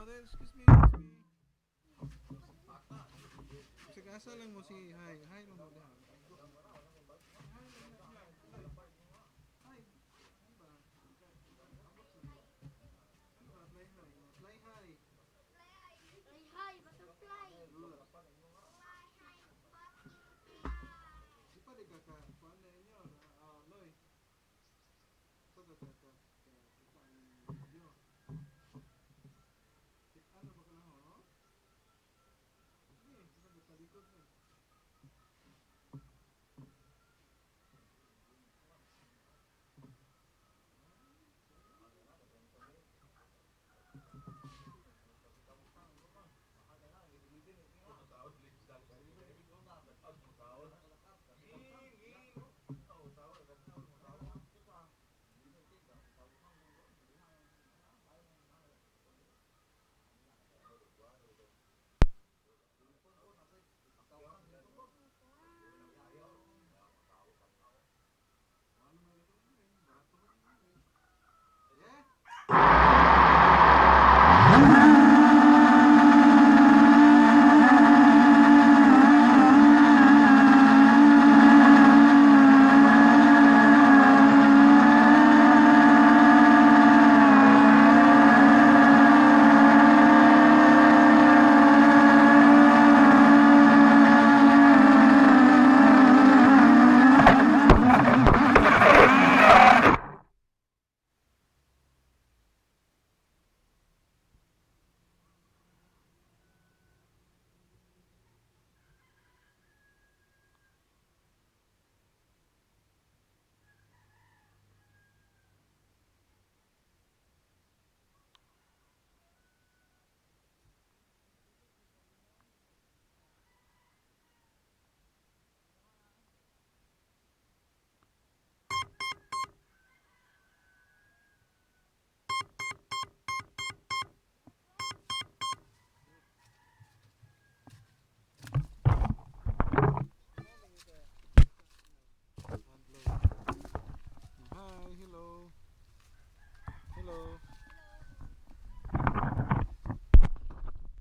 then, excuse me, excuse me. Sige, asa lang mo si Hi. Hi lang mo diha. Hi. Hi ba? Fly high. Fly high. Fly high, butterfly. Good. Di pa di ka ka. Kuan na inyo. Loy. So ka ka ka.